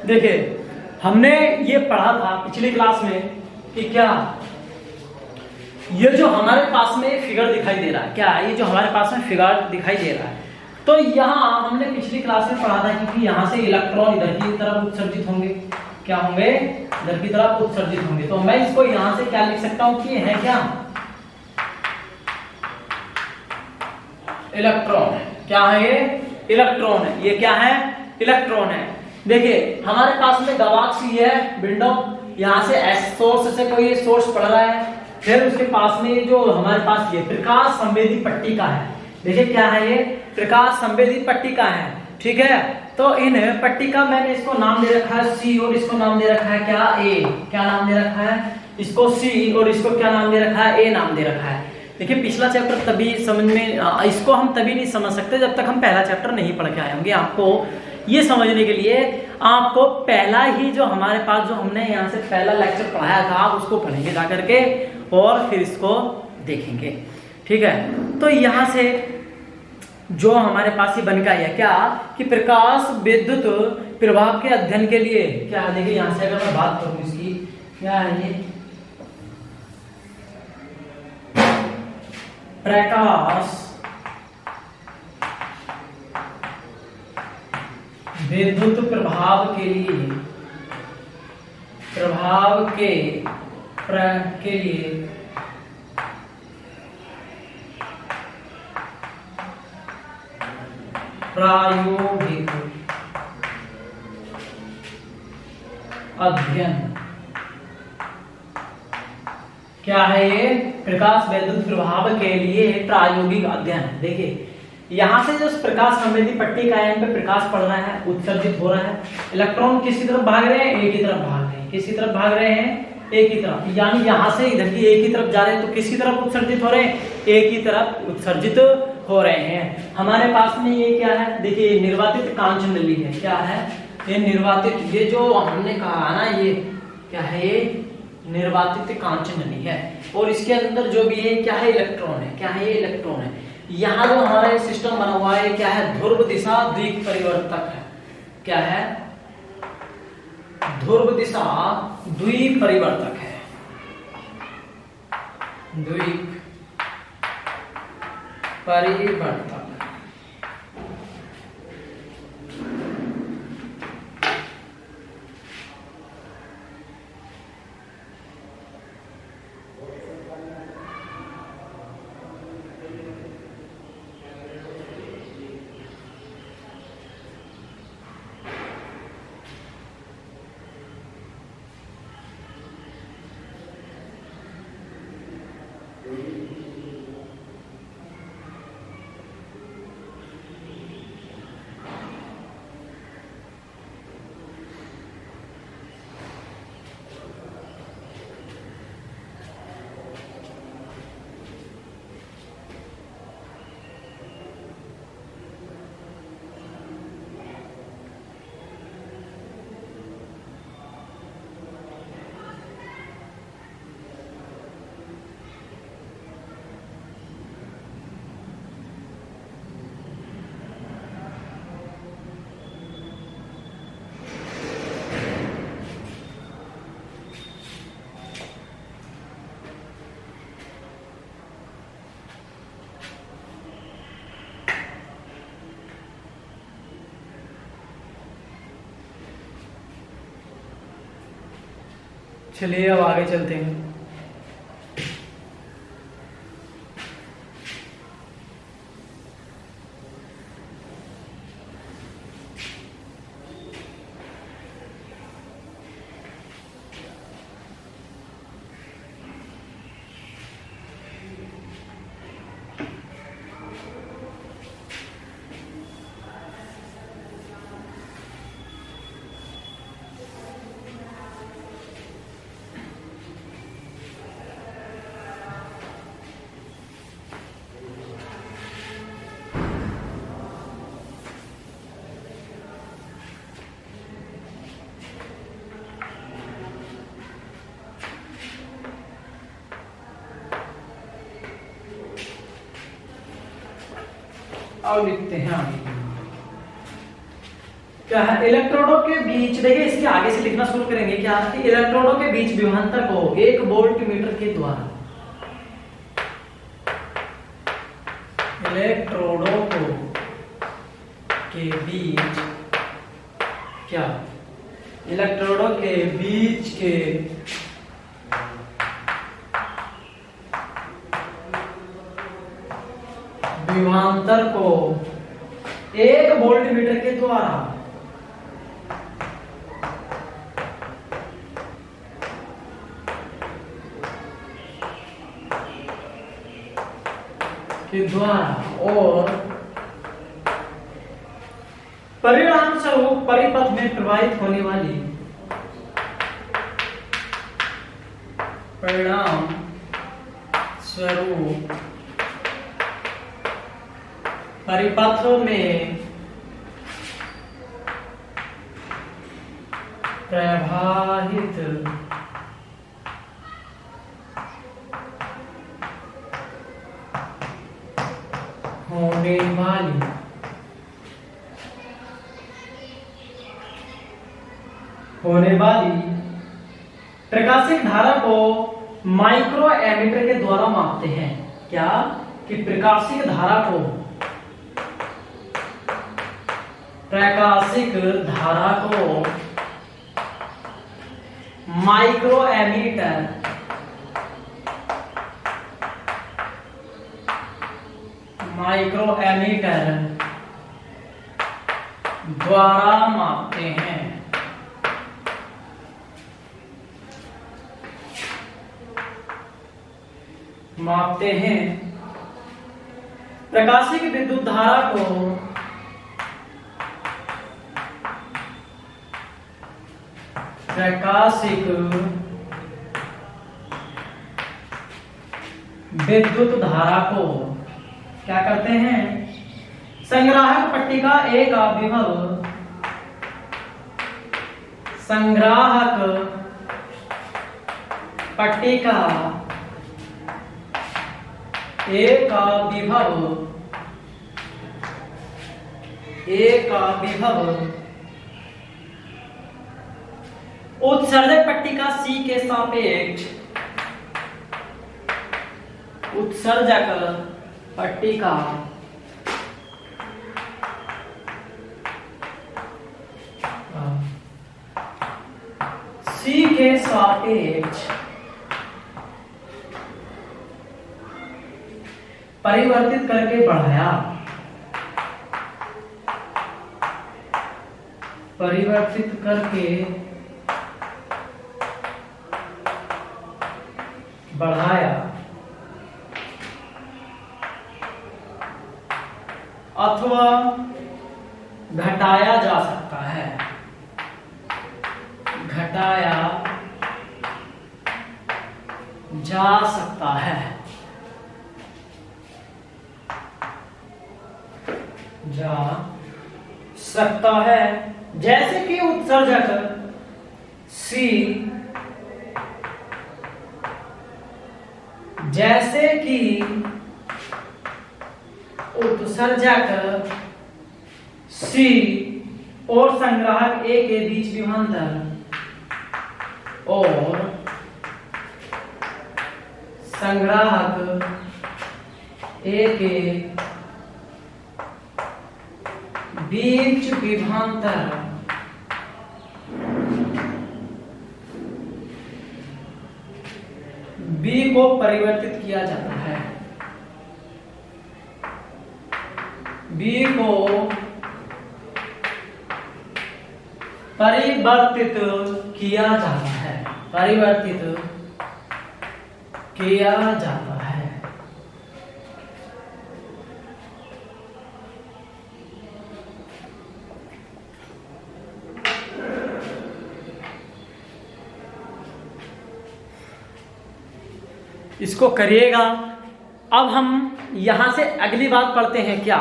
देखिए हमने ये पढ़ा था पिछली क्लास में कि क्या ये जो हमारे पास में फिगर दिखाई दे रहा है, क्या ये जो हमारे पास में फिगर दिखाई दे रहा है, तो यहाँ हमने पिछली क्लास में पढ़ा था कि यहाँ से इलेक्ट्रॉन इधर की तरफ उत्सर्जित होंगे। क्या होंगे? इधर की तरफ उत्सर्जित होंगे। तो मैं इसको यहाँ से क्या लिख सकता हूँ कि है क्या इलेक्ट्रॉन है। क्या है ये? इलेक्ट्रॉन है। ये क्या है? इलेक्ट्रॉन है। देखिए हमारे पास में गवाक्स ये है विंडो, यहाँ से एस सोर्स से कोई सोर्स पड़ रहा है, फिर उसके पास में जो हमारे पास ये प्रकाश संवेदी पट्टिका है। देखिए क्या है ये? प्रकाश संवेदी पट्टिका है। ठीक है, तो इन पट्टिका मैंने इसको नाम दे रखा है सी और इसको नाम दे रखा है क्या? ए। क्या नाम दे रखा है? इसको सी और इसको क्या नाम दे रखा है? ए नाम दे रखा है। देखिए पिछला चैप्टर तभी समझ में, इसको हम तभी नहीं समझ सकते जब तक हम पहला चैप्टर नहीं पढ़ के आए होंगे। आपको ये समझने के लिए आपको पहला ही जो हमारे पास जो हमने यहाँ से पहला लेक्चर पढ़ाया था आप उसको पढ़ेंगे जा करके और फिर इसको देखेंगे। ठीक है, तो यहाँ से जो हमारे पास ये बन का है क्या कि प्रकाश विद्युत प्रभाव के अध्ययन के लिए क्या है। देखिए यहाँ से अगर मैं बात करूँ इसकी, क्या है ये? प्रकाश विद्युत प्रभाव के लिए प्रायोगिक अध्ययन। क्या है ये? प्रकाश विद्युत प्रभाव के लिए प्रायोगिक अध्ययन। देखिए यहाँ से जो प्रकाश संवेदी पट्टिका है, इन पे प्रकाश पड़ रहा है, उत्सर्जित हो रहा है। इलेक्ट्रॉन किसी तरफ भाग रहे हैं? ए की तरफ भाग रहे हैं। किसी तरफ भाग रहे हैं? ए की तरफ। यानी यहाँ से इधर की ए की तरफ जा रहे हैं, तो किसकी तरफ उत्सर्जित हो रहे हैं? ए की तरफ उत्सर्जित हो रहे हैं। हमारे पास में ये क्या है? देखिए निर्वातित कांच नली है। क्या है ये? निर्वातित, ये जो हमने कहा ना, ये क्या है? ये निर्वातित कांच नली है और इसके अंदर जो भी है क्या है? इलेक्ट्रॉन है। क्या है? ये इलेक्ट्रॉन है। यहाँ जो हमारा सिस्टम बना हुआ है क्या है? ध्रुव दिशा द्विक परिवर्तक है। क्या है? ध्रुव दिशा द्विपरिवर्तक है। द्विक परिवर्तक। चलिए अब आगे चलते हैं। अब लिखते हैं आगे क्या है, इलेक्ट्रोडों के बीच, देखिए इसके आगे से लिखना शुरू करेंगे क्या कि इलेक्ट्रोडों के बीच विभवांतर को 1 वोल्टमीटर के द्वारा, इलेक्ट्रोडों को के बीच क्या, इलेक्ट्रोडों के बीच के विभवांतर को 1 वोल्टमीटर के द्वारा और परिणाम स्वरूप परिपथ में प्रवाहित होने वाली, परिणाम स्वरूप परिपथों में प्रवाहित होने वाली प्रकाशिक धारा को माइक्रो एमीटर के द्वारा मापते हैं। क्या कि प्रकाशिक धारा को माइक्रो एमीटर द्वारा मापते हैं। प्रकाशिक विद्युत धारा को क्या करते हैं, संग्राहक पट्टी का एक विभव, संग्राहक पट्टी का एक विभव उत्सर्जक पट्टी का C के सापेक्ष, उत्सर्जक पट्टी का C के सापेक्ष परिवर्तित करके बढ़ाया, अथवा घटाया जा सकता है, जा सकता है जैसे कि उत्सर्जक C, और संग्राहक A के बीच विभवांतर, और संग्राहक A के बीच विभवांतर B को परिवर्तित किया जाता है, परिवर्तित किया जाता है। इसको करिएगा। अब हम यहां से अगली बात पढ़ते हैं क्या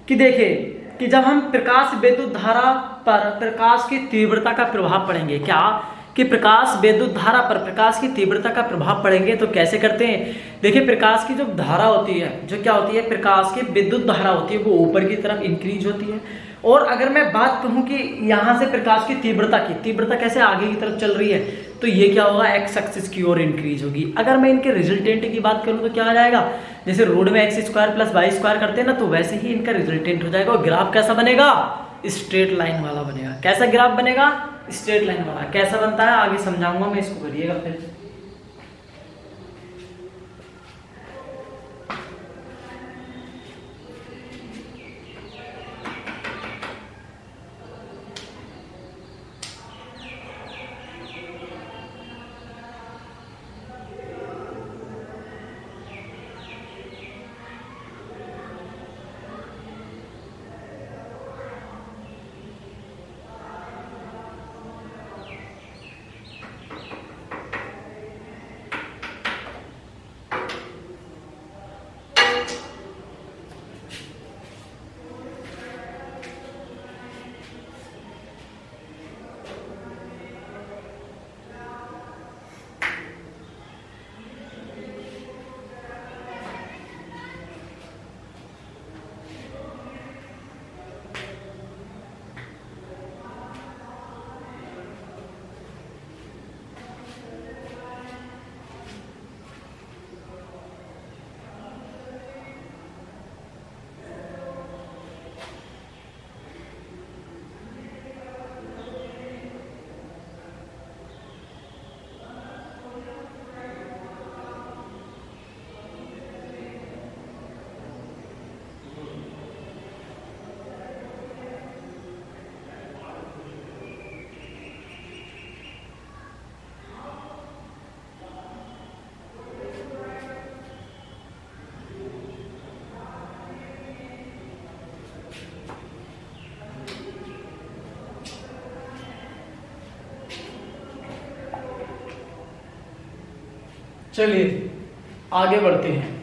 कि देखिए कि जब हम प्रकाश विद्युत धारा पर प्रकाश की तीव्रता का प्रभाव पढ़ेंगे, क्या कि प्रकाश विद्युत धारा पर प्रकाश की तीव्रता का प्रभाव पड़ेंगे, तो कैसे करते हैं। देखिए प्रकाश की जो धारा होती है, जो क्या होती है, प्रकाश की विद्युत धारा होती है, वो ऊपर की तरफ इंक्रीज होती है। और अगर मैं बात कहूं कि यहाँ से प्रकाश की तीव्रता कैसे आगे की तरफ चल रही है, तो ये क्या होगा, एक्स एक्सिस की ओर इंक्रीज होगी। अगर मैं इनके रिजल्टेंट की बात करूं तो क्या आ जाएगा, जैसे रोड में x square plus y square करते हैं ना, तो वैसे ही इनका रिजल्टेंट हो जाएगा। और ग्राफ कैसा बनेगा, स्ट्रेट लाइन वाला बनेगा। कैसा ग्राफ बनेगा, स्ट्रेट लाइन वाला। कैसा बनता है आगे समझाऊंगा मैं, इसको करिएगा फिर। चलिए आगे बढ़ते हैं।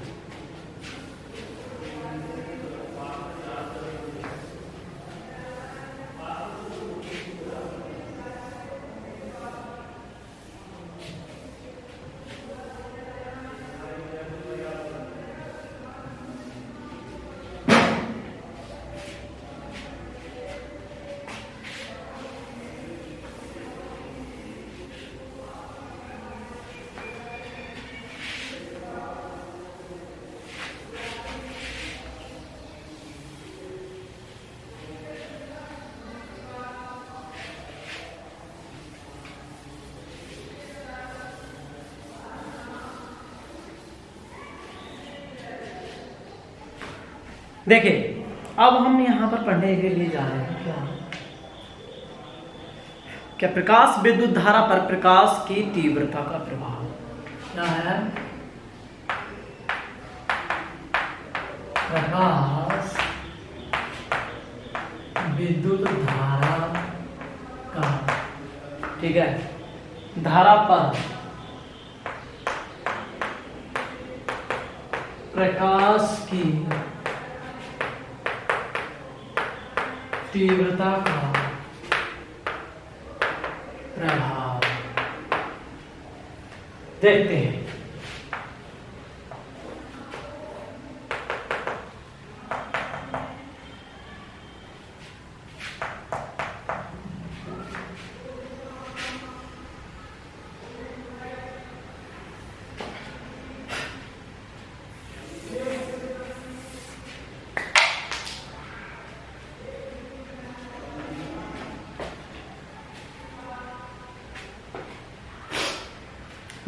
देखिए अब हम यहां पर पढ़ने के लिए जा रहे हैं क्या प्रकाश विद्युत धारा पर प्रकाश की तीव्रता का प्रभाव क्या है। प्रकाश विद्युत धारा का, ठीक है, धारा पर प्रकाश की तीव्रता का प्रभाव देखते हैं।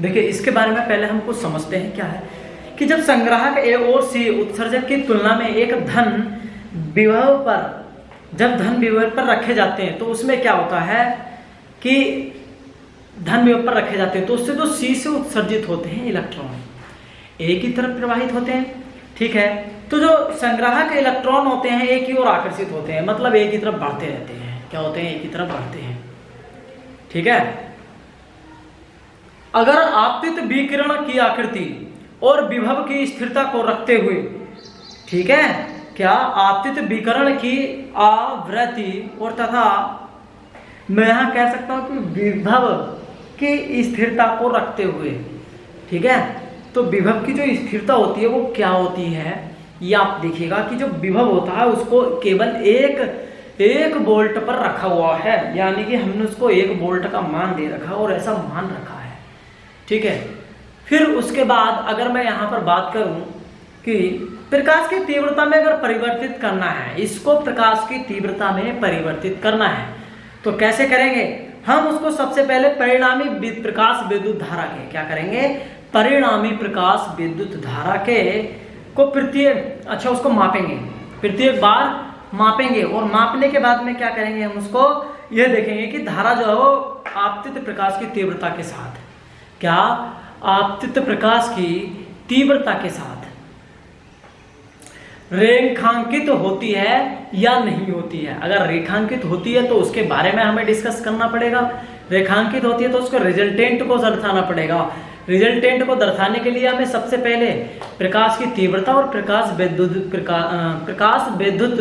देखिए इसके बारे में पहले हम कुछ समझते हैं। क्या है कि जब संग्राहक ए और सी उत्सर्जक की तुलना में एक धन विभव पर, जब धन विभव पर रखे जाते हैं तो उसमें क्या होता है कि धन विभव पर रखे जाते हैं तो उससे जो सी से उत्सर्जित होते हैं इलेक्ट्रॉन ए की तरफ प्रवाहित होते हैं, ठीक है। तो जो संग्राहक इलेक्ट्रॉन होते हैं ए की ओर आकर्षित होते हैं, मतलब ए की तरफ बढ़ते रहते हैं। क्या होते हैं, ए की तरफ बढ़ते हैं, ठीक है। अगर आपतित विकिरण की आकृति और विभव की स्थिरता को रखते हुए, ठीक है, क्या आपतित विकिरण की आवृत्ति और तथा मैं यहां कह सकता हूं कि विभव की स्थिरता को रखते हुए, ठीक है। तो विभव की जो स्थिरता होती है वो क्या होती है, ये आप देखिएगा कि जो विभव होता है उसको केवल एक वोल्ट पर रखा हुआ है, यानी कि हमने उसको 1 वोल्ट का मान दे रखा और ऐसा मान रखा है, ठीक है। फिर उसके बाद अगर मैं यहाँ पर बात करूँ कि प्रकाश की तीव्रता में अगर परिवर्तित करना है, इसको प्रकाश की तीव्रता में परिवर्तित करना है, तो कैसे करेंगे हम उसको सबसे पहले परिणामी प्रकाश विद्युत धारा के क्या करेंगे, परिणामी प्रकाश विद्युत धारा के को उसको मापेंगे, प्रत्येक बार मापेंगे और मापने के बाद में क्या करेंगे, हम उसको यह देखेंगे कि धारा जो है वो आपतित प्रकाश की तीव्रता के साथ, क्या आपतित प्रकाश की तीव्रता के साथ रेखांकित होती है या नहीं होती है। अगर रेखांकित होती है तो उसके बारे में हमें डिस्कस करना पड़ेगा, रेखांकित होती है तो उसको रिजल्टेंट को दर्शाना पड़ेगा। रिजल्टेंट को दर्शाने के लिए हमें सबसे पहले प्रकाश की तीव्रता और प्रकाश विद्युत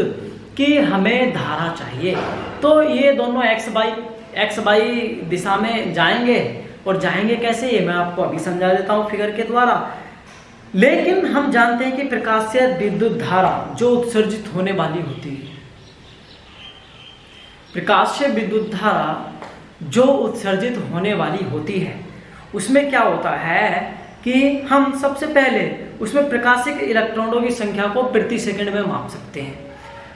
की हमें धारा चाहिए। तो ये दोनों एक्स बाई दिशा में जाएंगे, और जाएंगे कैसे ये मैं आपको अभी समझा देता हूँ फिगर के द्वारा। लेकिन हम जानते हैं कि प्रकाशीय विद्युत धारा जो उत्सर्जित होने वाली होती है, प्रकाशीय विद्युत धारा जो उत्सर्जित होने वाली होती है, उसमें क्या होता है कि हम सबसे पहले उसमें प्रकाशिक इलेक्ट्रॉनों की संख्या को प्रति सेकंड में माप सकते हैं।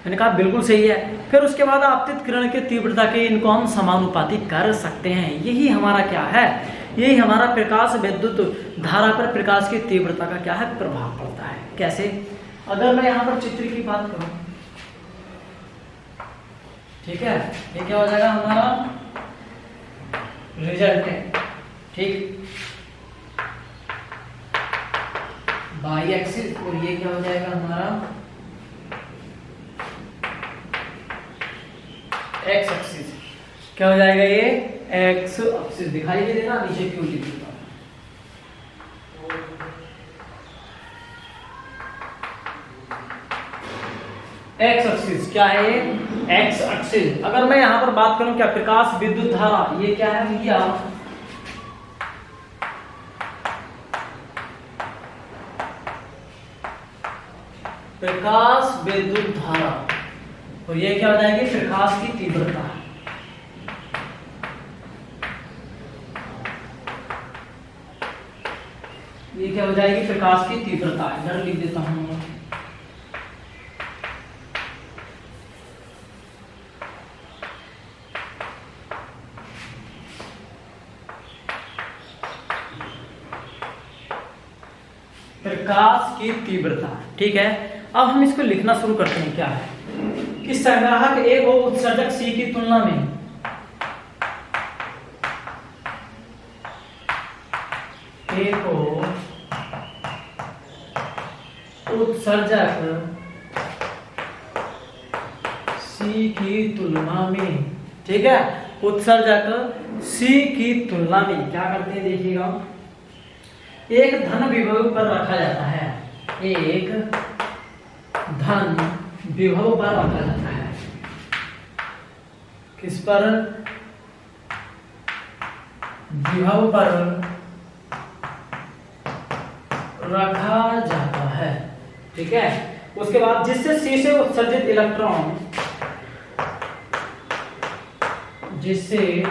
मैंने कहा बिल्कुल सही है। फिर उसके बाद आपतित किरण की तीव्रता के इनको हम समानुपाती कर सकते हैं। यही हमारा क्या है, यही हमारा प्रकाश विद्युत धारा पर प्रकाश की तीव्रता का क्या है, प्रभाव पड़ता है। कैसे, अगर मैं यहाँ पर चित्र की बात करूं, ठीक है, ये क्या हो जाएगा हमारा रिजल्ट है, ठीक, बाई एक्सिस, और ये क्या हो जाएगा हमारा एक्स एक्सिस। क्या हो जाएगा ये एक्स एक्सिस, दिखाई दे देना नीचे क्यों लिख दूंगा। एक्स एक्सिस क्या है ये, एक्स एक्सिस। अगर मैं यहां पर बात करूं क्या, प्रकाश विद्युत धारा, ये क्या है भैया, प्रकाश विद्युत धारा, तो ये क्या हो जाएगी, प्रकाश की तीव्रता। ये क्या हो जाएगी, प्रकाश की तीव्रता। इधर लिख देता हूं, प्रकाश की तीव्रता, ठीक है। अब हम इसको लिखना शुरू करते हैं। क्या है कि संग्राहक ए को उत्सर्जक सी की तुलना में ए को उत्सर्जक सी की तुलना में, ठीक है, उत्सर्जक सी की तुलना में क्या करते हैं, देखिएगा, एक धन विभव पर रखा जाता है, एक धन विभव पर रखा जाता है। किस पर, विभव पर रखा जाता है, ठीक है। उसके बाद जिससे सी से उत्सर्जित इलेक्ट्रॉन, जिससे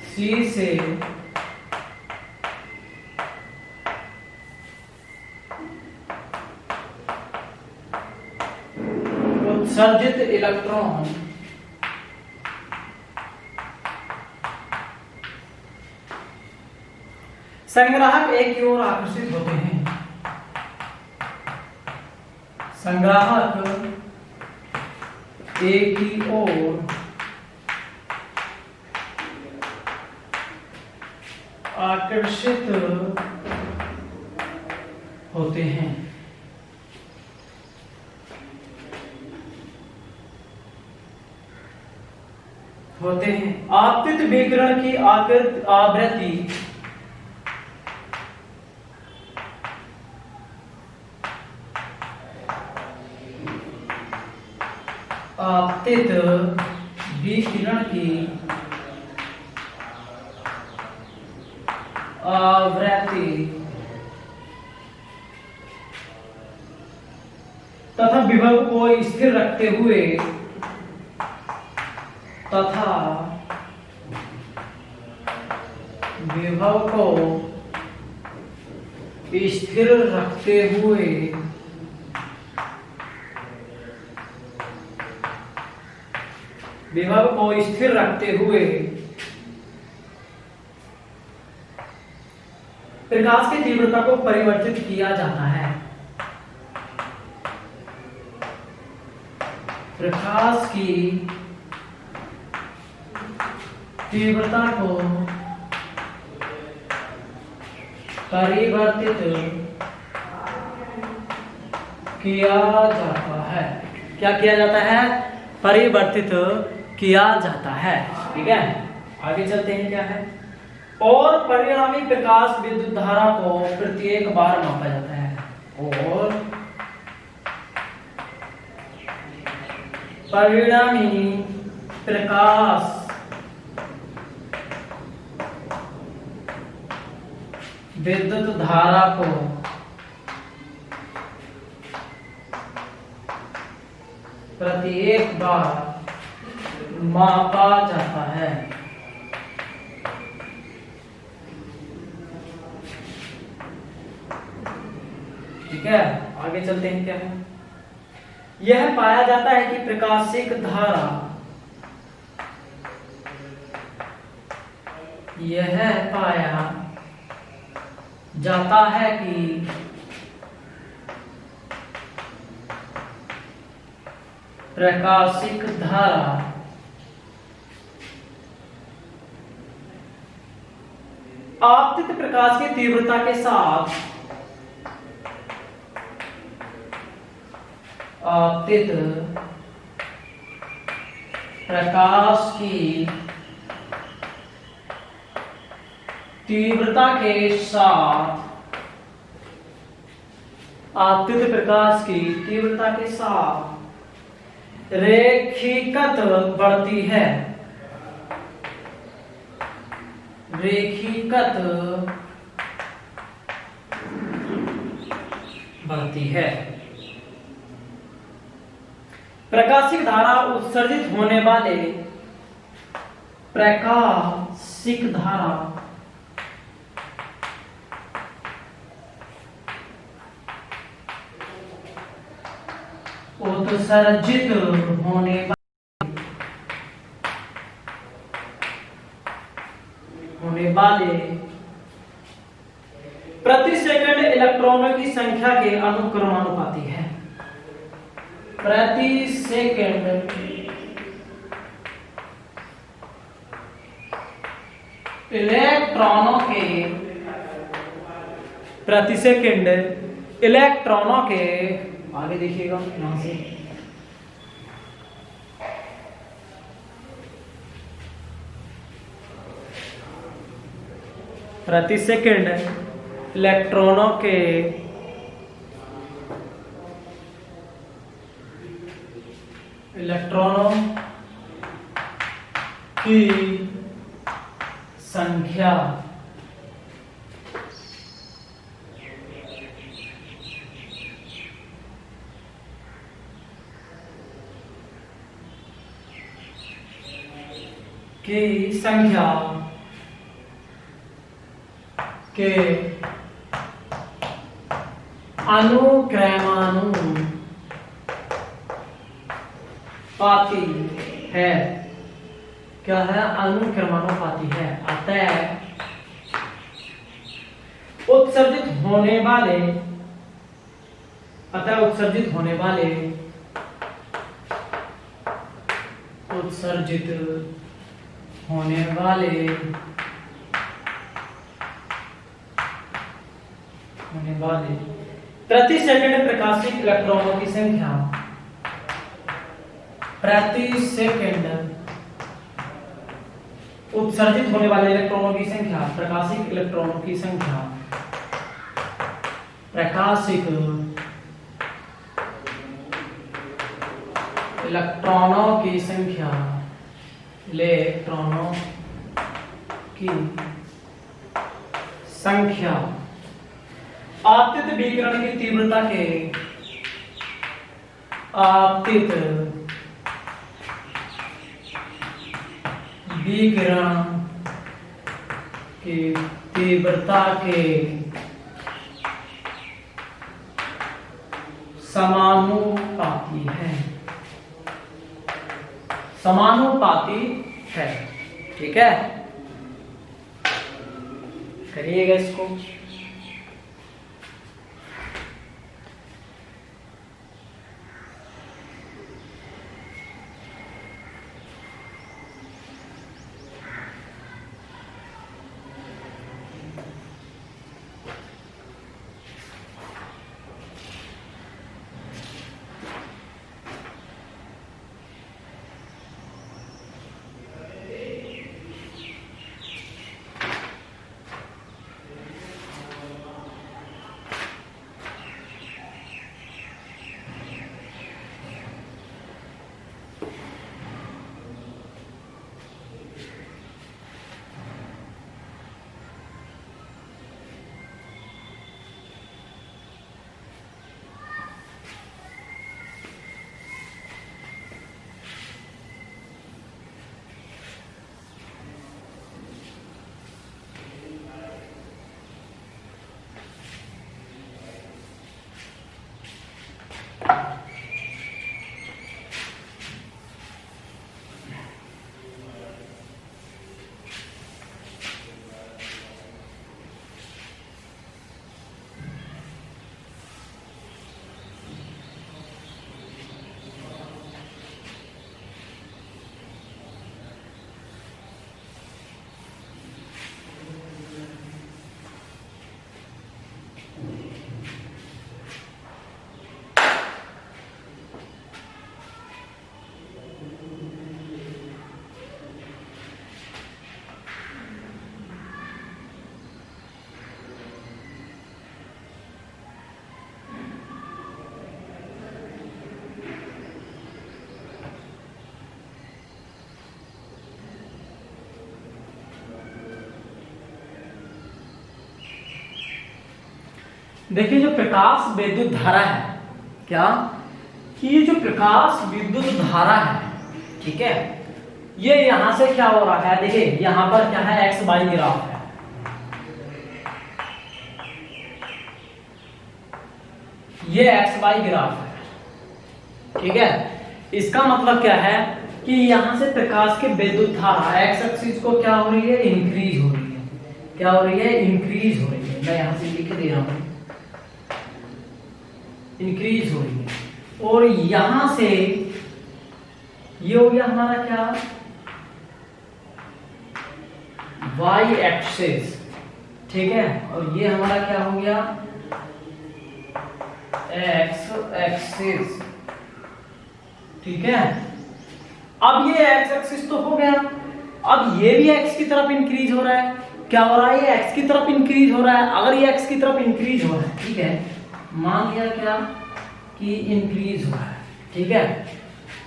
सी से उत्सर्जित इलेक्ट्रॉन संग्राहक ए की ओर आकर्षित होते हैं, संग्राहक ए की ओर आकर्षित होते हैं। आपतित विकिरण की आवृत्ति आपतित विकिरण की आवृत्ति तथा विभव को स्थिर रखते हुए तथा विभव को स्थिर रखते हुए विभव को स्थिर रखते हुए प्रकाश की तीव्रता को परिवर्तित किया जाता है। प्रकाश की तीव्रता को परिवर्तित किया जाता है। क्या किया जाता है? परिवर्तित किया जाता है। ठीक है, आगे चलते हैं। क्या है? और परिणामी प्रकाश विद्युत धारा को प्रत्येक बार मापा जाता है। और परिणामी प्रकाश विद्युत धारा को प्रत्येक बार मापा जाता है। ठीक है, आगे चलते हैं। क्या है? यह पाया जाता है कि प्रकाशिक धारा यह पाया जाता है कि प्रकाशिक धारा आपतित प्रकाश की तीव्रता के साथ आपतित प्रकाश की तीव्रता के साथ आपतित प्रकाश की तीव्रता के साथ रेखीगत बढ़ती है। रेखीगत बढ़ती है। प्रकाशिक धारा उत्सर्जित होने वाले प्रकाशिक धारा उत्सर्जित होने वाले प्रति सेकंड इलेक्ट्रॉनों की संख्या के अनुक्रमानुपाती है। प्रति सेकंड इलेक्ट्रॉनों के प्रति सेकंड इलेक्ट्रॉनों के आगे देखिएगा यहां से प्रति सेकंड इलेक्ट्रॉनों की संख्या के अनुक्रमानुपाती है। क्या है? अनुक्रमानुपाती है। अतः उत्सर्जित होने वाले प्रति सेकंड प्रकाशिक इलेक्ट्रॉनों की संख्या प्रति सेकंड उत्सर्जित होने वाले इलेक्ट्रॉनों की संख्या प्रकाशिक इलेक्ट्रॉनों की संख्या प्रकाशिक इलेक्ट्रॉनों की संख्या संख्या आपतित विकिरण की तीव्रता के आपतित विकिरण की तीव्रता के समानुपाती है, समानुपाती है। ठीक है, करिएगा इसको। देखिए जो प्रकाश विद्युत धारा है, क्या कि ये जो प्रकाश विद्युत धारा है, ठीक है, ये यहां से क्या हो रहा है, देखिए यहां पर क्या है, एक्स वाई ग्राफ है। ये एक्स वाई ग्राफ है, ठीक है। इसका मतलब क्या है कि यहां से प्रकाश की विद्युत धारा एक्स एक्सिस को क्या हो रही है, इंक्रीज हो रही है। क्या हो रही है, इंक्रीज हो रही है। मैं यहां से लिख दे रहा हूं, इंक्रीज हो रही है। और यहां से ये हो गया हमारा क्या, वाई एक्सिस, ठीक है। और ये हमारा क्या हो गया, एक्स एक्सिस, ठीक है। अब ये एक्स एक्सिस तो हो गया, अब ये भी एक्स की तरफ इंक्रीज हो रहा है। क्या हो रहा है, ये एक्स की तरफ इंक्रीज हो रहा है। अगर ये एक्स की तरफ इंक्रीज हो रहा है, ठीक है, मान लिया क्या कि इंक्रीज हो रहा है, ठीक है।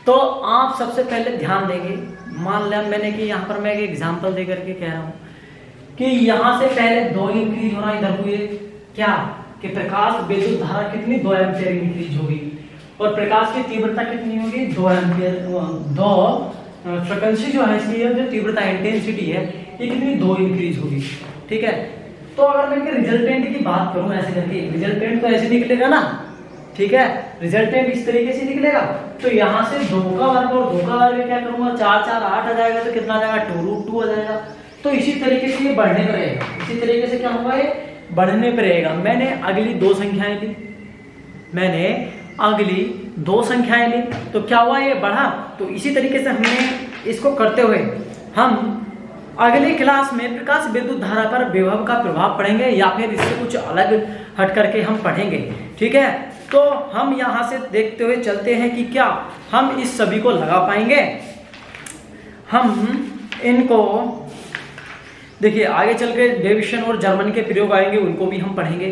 तो आप सबसे पहले ध्यान देंगे, मान लिया मैंने कि यहाँ पर मैं एक एग्जांपल दे करके कह रहा हूँ कि यहाँ से पहले 2 इंक्रीज होना इधर हुए, क्या कि प्रकाश विद्युत धारा कितनी, 2 एम्पियर इंक्रीज होगी। और प्रकाश की तीव्रता कितनी होगी, 2 एम्पियर। 2 फ्रीक्वेंसी जो है इसकी, जो तीव्रता इंटेंसिटी है, ये कितनी, 2 इंक्रीज होगी, ठीक है। तो अगर मैं इनके रिजल्टेंट की बात करूं ऐसे करके, रिजल्टेंट तो ऐसे निकलेगा ना, ठीक है, रिजल्टेंट इस तरीके से निकलेगा। तो यहाँ से 2 का वर्ग और 2 का वर्ग क्या करूंगा, 4 4 8 आ जाएगा, तो कितना आ जाएगा, 2√2 आ जाएगा। तो इसी तरीके से ये बढ़ने पर रहेगा, इसी तरीके से क्या होगा, ये बढ़ने पर रहेगा। मैंने अगली 2 संख्याएं ली, मैंने अगली 2 संख्याएं ली, तो क्या हुआ, ये बढ़ा। तो इसी तरीके से हमने इसको करते हुए हम अगली क्लास में प्रकाश विद्युत धारा पर विभव का प्रभाव पढ़ेंगे, या फिर इससे कुछ अलग हट करके हम पढ़ेंगे, ठीक है। तो हम यहाँ से देखते हुए चलते हैं कि क्या हम इस सभी को लगा पाएंगे। हम इनको देखिए आगे चल के डेविशन और जर्मन के प्रयोग आएंगे, उनको भी हम पढ़ेंगे,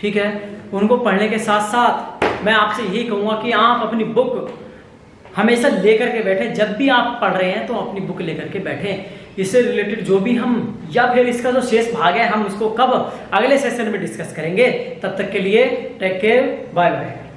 ठीक है। उनको पढ़ने के साथ साथ मैं आपसे यही कहूँगा कि आप अपनी बुक हमेशा लेकर के बैठे, जब भी आप पढ़ रहे हैं तो अपनी बुक लेकर के बैठे। इससे रिलेटेड जो भी हम या फिर इसका जो शेष भाग है हम उसको कब अगले सेशन में डिस्कस करेंगे। तब तक के लिए टेक केयर, बाय बाय।